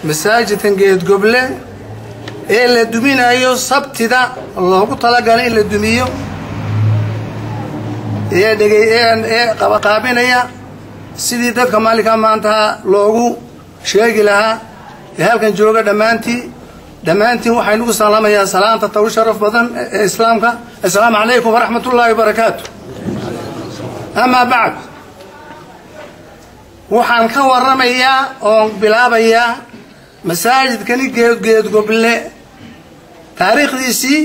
masaajidkan geed goble ee la duminayo sabtida loogu talagalay in la dumiyo ee qabaqaabinaya sidii dadka maalinka maanta loogu sheegi lahaa halkan jooga dhammaantiin waxaynu ku salaamayaa salaanta taw sharaf badan ee islaamka assalaamu calaykum waraxmatullaahi wabarakaatuh ama bacd waxaan ka warramayaa oo bilaabayaa masaajidkani geed goble taariikhdiisii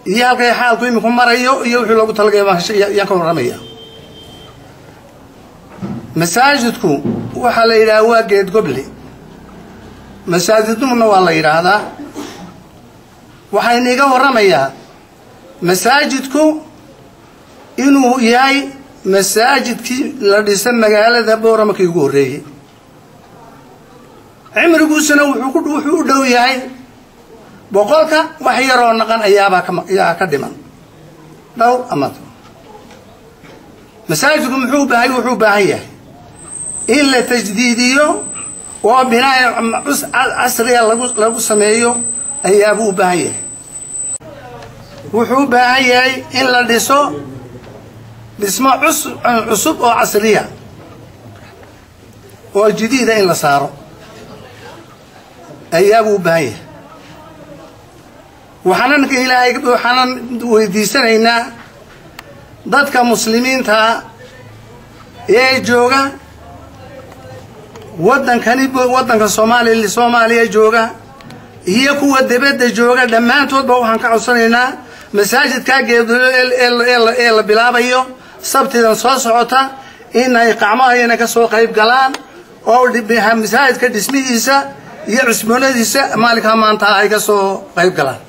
iyo halkay xaalku iminku marayo iyo wixii loogu talagalay yaan ka warramayaa masaajidku waxaa la yidhaha waa geed goble masaajidnimuna waa la yidhaahdaa waxaynu iga warramayaa masaajidku inuu yahay masaajidkii la dhisay magaalada Boorama kii ugu horreeyay cimrigiisuna wuxuu u dhow yahay boqolka wax yar oo naqan ayaa ka dhiman dhowr ama masaajidku wuxuu u baahan yahay in la tajdiidiyo oo binaa casriya lagu sameeyo ayaabuu u baahan yahay wuxuu u baahan yahay in la dhiso dhismo cusub oo casriya oo jadiida in la saaro ayaabuu u baahan yahay waxaanan weydiisanaynaa dadka muslimiinta ee jooga waddanka Soomaaliya jooga iyo kuwa dibadda jooga dhammaantoodba waxaan ka codsanaynaa masaajidka ee la bilaabayo sabtidan soo socota inay qacmahayna ka soo qayb galaan oo masaajidka dhismihiisa iyo cusboonadiisa maalinka maanta ay ka soo qayb galaan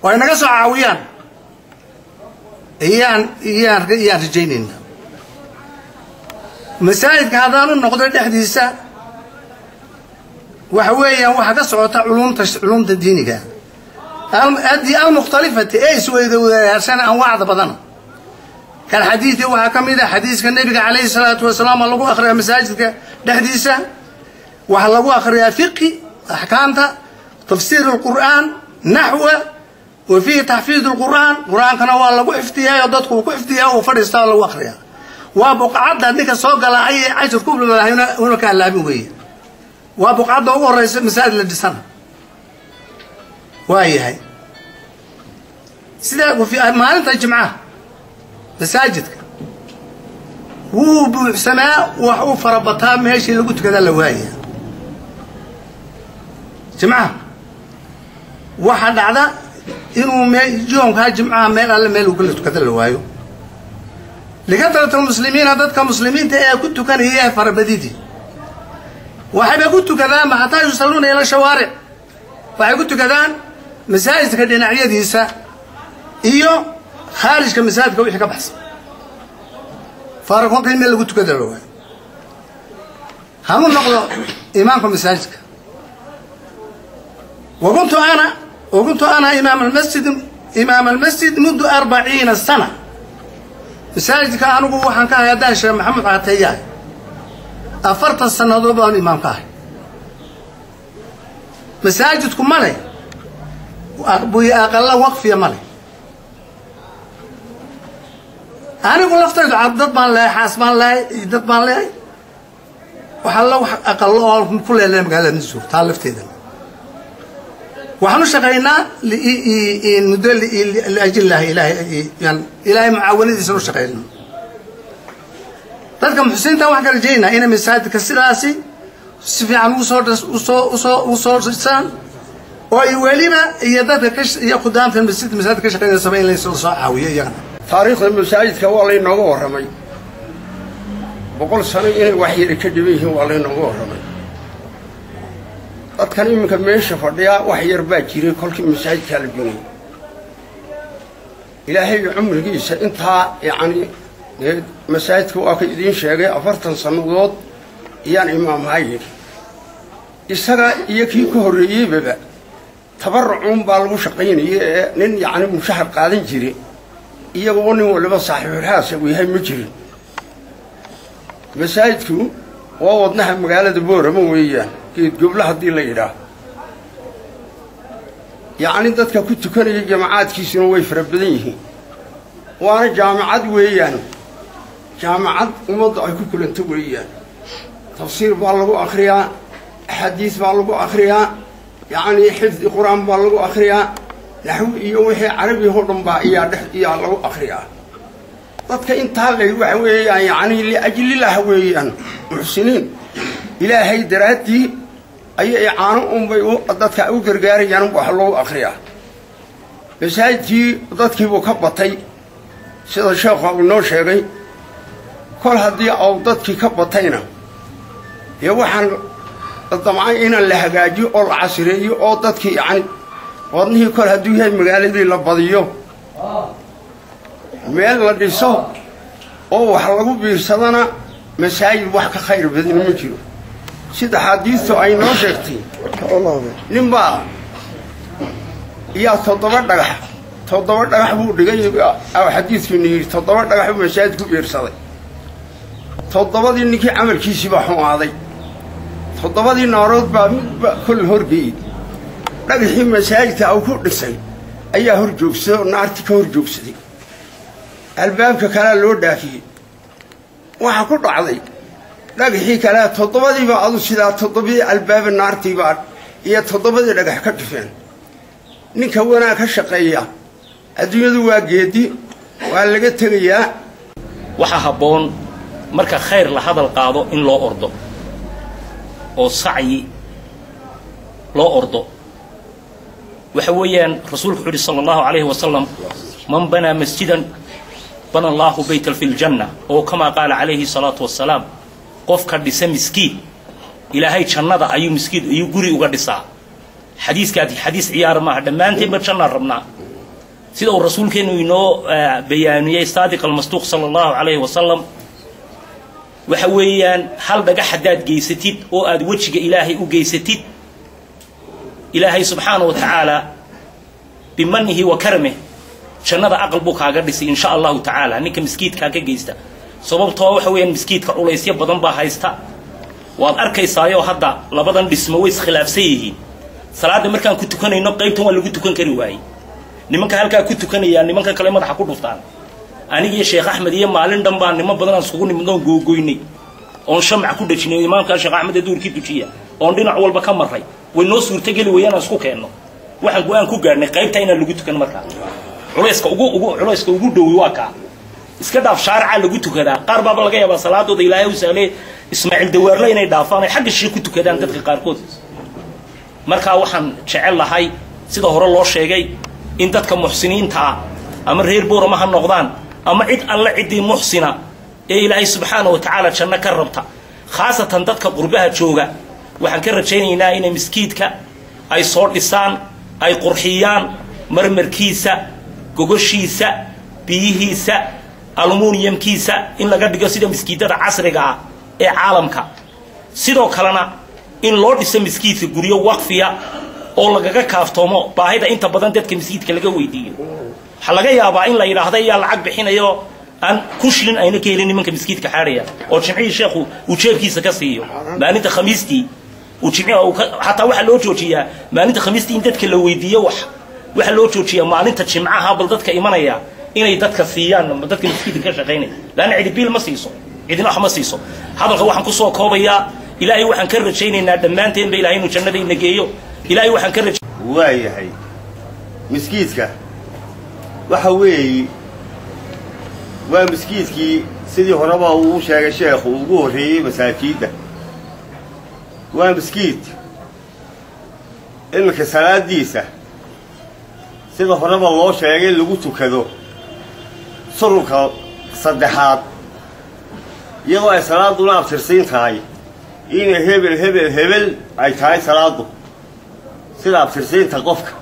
oo ay naga soo caawiyaan iyaan rajaynaynaa masaajidka haddaan u noqdo dhexdiisa waxa weeyaan waxa ka socota culumta diiniga المختلفة ايش ويذا عشان انواع بدن كان حديثي وها كميده حديث النبي عليه الصلاه والسلام الله اخر مساجدك حديثه وها لو اخر فقه احكامته تفسير القران نحو وفيه تحفيظ القران كان waa lagu xifdiyaa dadku ku xifdiyaa oo fadhiistaa lagu akhriyaa waa buqacada ninka soo gala ay cashir ku bilaabay inuu ka laabin weeye waa buqacada ugu horeysa masaajid la dhisan waayahay sida ku fi maalinta jimcaha masaajidka wuu buuxsamaa wax u farabataa meeshii lagu tukada la waayay jimcaha waxa dhacda inuu joonka jimcaha meel alle meel ugu tukada la waayo ligadalta muslimiina dadka muslimiinta ee ku tukanaya farabadidi waxay ku tukadaan ma hataa yusalluuna ila shawaaric waxay ku tukadaan masaajidka dhinacyadiisa iyo khaarijka masaajidka wixii ka baxsan farqo qiimo lagu tukada la waayo hanu noqdo imaamka masaajidka وكنت أنا إمام المسجد منذ 40 سنة مساجد كانوا وحن كان يدان شيخ محمد عطية أفرت السنة ضبان إمام كاه مساجدكم مالي وأبوي أقل وقف يا مالي أنا أقول أفترض عدد ما لا حاسبان لا يدد ما لا وحلو أقل كل اللي مقال نزور تعرفت إذا وحنو شقينا لأجل الله يعني إلهي معاونة يسنو شقينا تذكر حسين تا وحكا رجينا إنا مساعدك السلاسي سفي عن وصور سان ويولينا يدادك يقدام في المسجد مساعدك شقينا سبعين ليس صحاوية يعني تاريخ المساجد كوالي نغو رمي بقول سنة إني وحي ركدبيه والله نغو رمي dadkan iminka meesha fadhiya wax yar baa jiray kolkii masaajidka la joogay ilaahay umrigiisa inta yaani masaajidku waa ka idin sheegay 40 sanadood iyaan imaam hayir isaga iyo kii ka horeeyayba tabarruun baa lagu shaqeynayay nin yaani mushahar qaadan jiray iyagoo nin waliba saaxiibul haas uu yahay ma jirin masaajidku ووضناها مقالة بورة موية كيد قبلها دي ليلة يعني ذاتك كنت كان جامعات كيسنو ويفر بديه وانا جامعات ويان جامعات ومضع كل انت ويان تفسير بالغو اخريا حديث بالغو اخريا يعني حفظ القران بالغو اخريا نحو iyo wixii carabi hodhan baa iyo lagu akhriyaa dadka inta la wax weeyaan yani li ajli la weeyaan muxsiniin ilaahay daraadii ay caano bay dadka u gargaarayaan wax loo akhriyaa masaajidkii dadkii buu ka batay sida sheekhu noo sheegay kol hadii oo dadkii ka batayna ee waxaan damcay in la hagaajiyo oo la casriyeeyo oo dadkii yani wadnihii kol hadduu yahay magaaladii la badiyo meel la dhiso oo wax lagu biirsadana masaajid wax ka khayr badan ma jiro sida xadiistu ay noo sheegtay ninbaa yaa toddoba dhagax buu dhigay oo xadiiskii yiri toddoba dhagax buu masaajid ku biirsaday toddobadii ninkii camalkiisii baa xumaaday toddobadii naarood baa kul horgeeyay dhagaxii masaajidka uu ku dhisay ayaa hor joogsaday naarti ka hor joogsaday albaabka kala loo dhaafiyay waxa ku dhacday dhagaxii kala toddobadii baa adu sida toddobadii albaab naarti baa iyo toddobadii dhagax ka dhifeen ninka wanaag ka shaqeeya adduunyadu waa geedi waa laga tagayaa waxa haboon marka khayr la hadal qaado in loo ordo oo sacyi loo ordo وحويان رسول صلى الله عليه وسلم من بنى مسجدا بنى الله بيتا في الجنة أو كما قال عليه الصلاة والسلام قف كردس مسكين إلى هاي جنة أي مسكين أي قري وقردسا حديث كاتي حديث عيار ما ما أنت بتشنر ربنا سيدو الرسول كانوا ينو بيانية صادق المصدوق صلى الله عليه وسلم وحويان هل بقى حداد جيستيد أو أد وجه إلهي أو جيستيد إلهي سبحانه وتعالى بمنه وكرمه جنة أقل بوك هاقردس إن شاء الله تعالى نيك مسكيت كاكا جيستا sababtoo waxa weeyaan miskiidka culaysyo badan baa haysta waad arkaysaa hadda labadan dhismo way iskhilaafsan yihiin salaada markaan ku tukanayno qaybtan waa lagu tukan kari waayay nimanka halka ku tukanaya nimanka kale madaxa ku dhuftaan aniga Sheekh Ahmed iyo maalin dhan baan nimo badan isugu nimidno googoynay oo shamca ku dhajinay imaamka Sheekh Ahmed duurkii tujiya oo dhinac walba ka maray way noo suurtagali weeyaan isku keenno waxaan go'aan ku gaarnay qaybta in lagu tukan markaa culayska ugu dhow waa ka iska dhaaf shaarica lagu tukadaa qaar baa laga yaabaa salaadooda Ilaahay u saalee Ismaaciil Dawaarle inay dhaafaan xagga shii ku tukadaan dadka qaar kood marka waxaan jecel lahay sida hore loo sheegay in dadka muxsiniinta ama reer boorama ha noqdaan ama cid alla cidii muxsina ee Ilaahay subhanahu wa ta'ala janna ka rabta khaasatan dadka qurbaha jooga waxaan ka rajaynaynaa in miskiidka ay soo dhisaan ay qurxiyaan marmarkiisa gogoshiisa biyihiisa aluminium kiisa in laga dhigo sida miskiidada casriga ah ee caalamka sidoo kalena in loo dhiso miskiidka guriyo waqfiya oo lagaga kaaftoomo baahida inta badan dadka miskiidka laga weydiiyo waxa laga yaabaa in la yiraahdo yaa lacag bixinayo aan ku shilin ayna ka helin nimanka miskiidka xaariya oo jimcihi sheekhu uu jeebkiisa ka siiyo maalinta khamiistii uu jimciha hataa waxa loo joojiyaa maalinta khamiistii in dadka la weydiiyo waxa loo joojiyaa maalinta jimcaha bal dadka imanaya inay dadka siiyaan dadka miskiidka ka shaqeynay laana cid bil ma siiso cidina wax ma siiso hadalka waxaan ku soo koobayaa Ilaahay waxaan ka rajaynaynaa dhamaanteen ba Ilaahay inuu jannada ina geeyo Ilaahay waxaan ka waayahay miskiidka waxa weey waa miskiidkii sidii horeba uu sheegay sheekhu ugu horeeyay masaajidda waa miskiid in ka salaadiisa sida horeba loo sheegay lagu tukado surunka saddexaad iyagoo ay salaadu la abtirsiin tahay in hebel ay tahay salaadu sida abtirsiinta qofka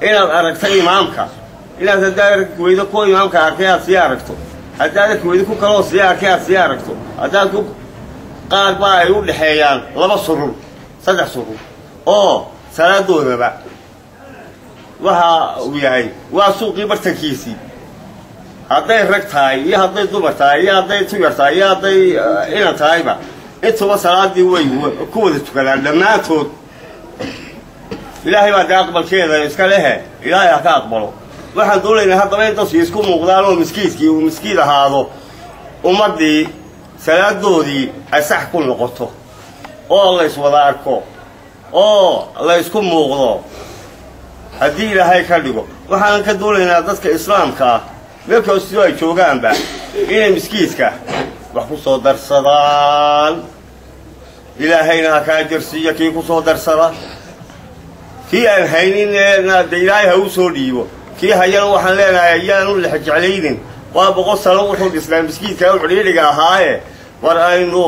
inaad aragto imaamka inaad hadaad weydo ku imaamka arkay aad sii aragto hadaad weydo ku kaloo sii arkay aad sii aragto hadaad ku qaar baa ay u dhaxeeyaan laba surun saddex surun oo salaadoodaba waxa uu yahay waa suuqii bartankiisii hadday rag tahay iyo hadday dumar tahay iyo hadday tuyar tahay iyo hadday inan tahayba intuba salaadii way ku wada tukadaan dhammaantood ilaahay baa ka aqbalkeeda iska lehe ilaahay ha ka aqbalo waxaan doonaynaa haddaba in dadku isku muuqdaan oo miskiiskii uu miskiin ahaado ummaddii salaadoodii ay sax ku noqoto oo la iswada arko oo la isku muuqdo haddii ilaahay ka dhigo waxaan ka doonaynaa dadka islaamka ah meel kastoo ay joogaanba inay miskiiska wax ku soo darsadaan ilaahayna ha kaa jarsiiya kii ku soo darsada kii aan hayninna de ilaahay ha u soo dhiibo kii hayana waxaan leenahay ayaanu lex jeclaynin waa 100 sano wuxuu dhisnaa miskiidka u xidhiidhiga ahaaye war aynu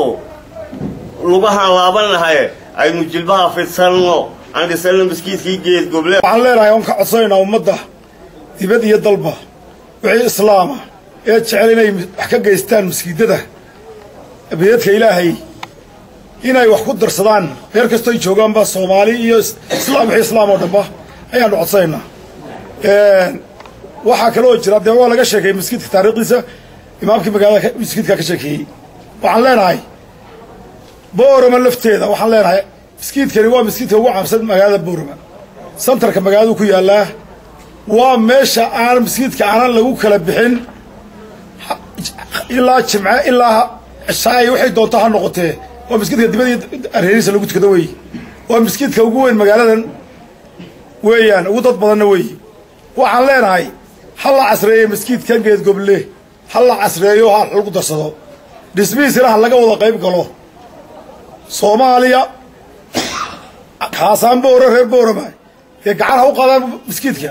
lugahaan laabanahay aynu jilbaha fidsanno aan dhisano miskiidkii geed goble waxaan leenahay oon ka codsanayna ummadda dibad iyo dalba wixii islaama ee jecel inay wax ka geystaan miskiidada abiyadka ilaahay inay wax ku darsadaan meel kastoo ay joogaanba Soomaali iyo islaam wixii islaam oo dhanba ayaan codsanaynaa waxa kale oo jira dawaa laga sheegay miskiidka taariikhdiisa imaamkii magaalada miskiidka ka sheekay waxaan leenahay Boorama lafteeda waxaan leenahay miskiidkani waa miskiidka ugu caamsan magaalada Boorama santarka magaaladu ku yaala waa meesha aan miskiidka aan lagu kala bixin ilaa jimca ilaa shaay waxay doonto ha noqotee waa miskiidka dibadii areeriisa lagu tukado way waa miskiidka ugu weyn magaaladan weeyaan ugu dad badan way waxaan leenahay hal casreeyo miskiidkan geed goble hal casreeyo ha lagu darsado dhismihiisa laga wada qayb galo Soomaaliya kaasaan booro reer Boorama ee gacan ha u qaadaan miskiidka